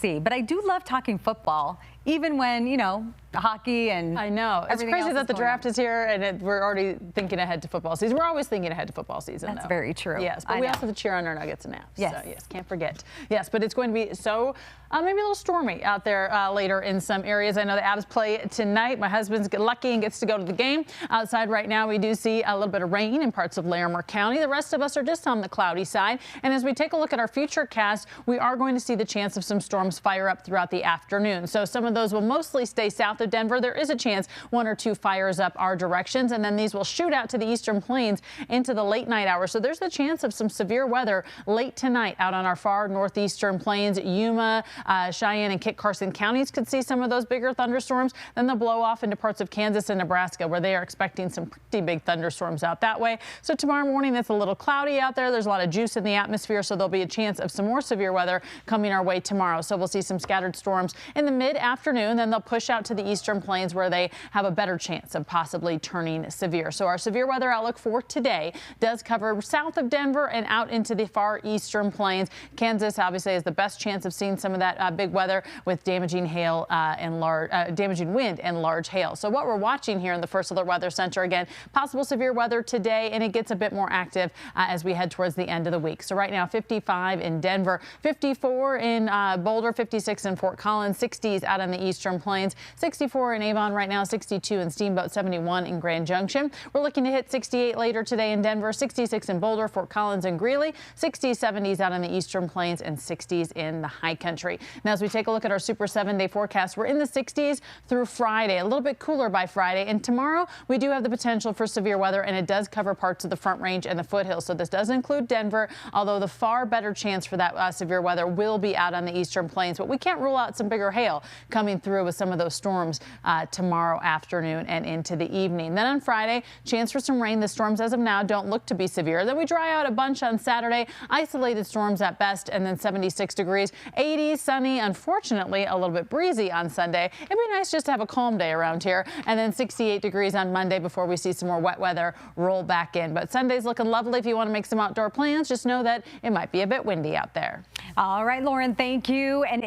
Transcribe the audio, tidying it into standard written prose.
see. But I do love talking football, even when, you know, hockey and I know. It's crazy that the draft is here and we're already thinking ahead to football season. We're always thinking ahead to football season, That's very true. Yes, but we also have to cheer on our Nuggets and Naps. Yes. So, yes, can't forget. Yes, but it's going to be so maybe a little stormy out there later in some areas. I know the Avs play tonight. My husband's lucky and gets to go to the game. Outside right now, we do see a little bit of rain in parts of Larimer County. The rest of us are just on the cloudy side. And as we take a look at our future cast, we are going to see the chance of some storms fire up throughout the afternoon. So some of those will mostly stay south of Denver. There is a chance 1 or 2 fires up our directions, and then these will shoot out to the eastern plains into the late night hours. So there's the chance of some severe weather late tonight out on our far northeastern plains. Yuma, Cheyenne, and Kit Carson counties could see some of those bigger thunderstorms. Then they'll blow off into parts of Kansas and Nebraska, where they are expecting some pretty big thunderstorms out that way. So tomorrow morning, it's a little cloudy out there. There's a lot of juice in the atmosphere, so there'll be a chance of some more severe weather coming our way tomorrow. So we'll see some scattered storms in the mid-afternoon. Then they'll push out to the eastern plains, where they have a better chance of possibly turning severe. So our severe weather outlook for today does cover south of Denver and out into the far eastern plains. Kansas obviously has the best chance of seeing some of that big weather with damaging hail and damaging wind and large hail. So what we're watching here in the First Alert Weather Center, again, possible severe weather today, and it gets a bit more active as we head towards the end of the week. So right now 55 in Denver, 54 in Boulder, 56 in Fort Collins, 60s out on the eastern plains, 64 in Avon right now, 62 in Steamboat, 71 in Grand Junction. We're looking to hit 68 later today in Denver, 66 in Boulder, Fort Collins, and Greeley, 60s, 70s out on the eastern plains, and 60s in the high country. Now, as we take a look at our Super 7-day forecast, we're in the 60s through Friday, a little bit cooler by Friday. And tomorrow, we do have the potential for severe weather, and it does cover parts of the Front Range and the foothills. So this does include Denver, although the far better chance for that severe weather will be out on the eastern plains. But we can't rule out some bigger hail coming through with some of those storms tomorrow afternoon and into the evening. Then on Friday, chance for some rain. The storms as of now don't look to be severe. Then we dry out a bunch on Saturday, isolated storms at best, and then 76 degrees, 80, sunny, unfortunately a little bit breezy on Sunday. It'd be nice just to have a calm day around here, and then 68 degrees on Monday before we see some more wet weather roll back in. But Sunday's looking lovely if you want to make some outdoor plans. Just know that it might be a bit windy out there. All right, Lauren, thank you. And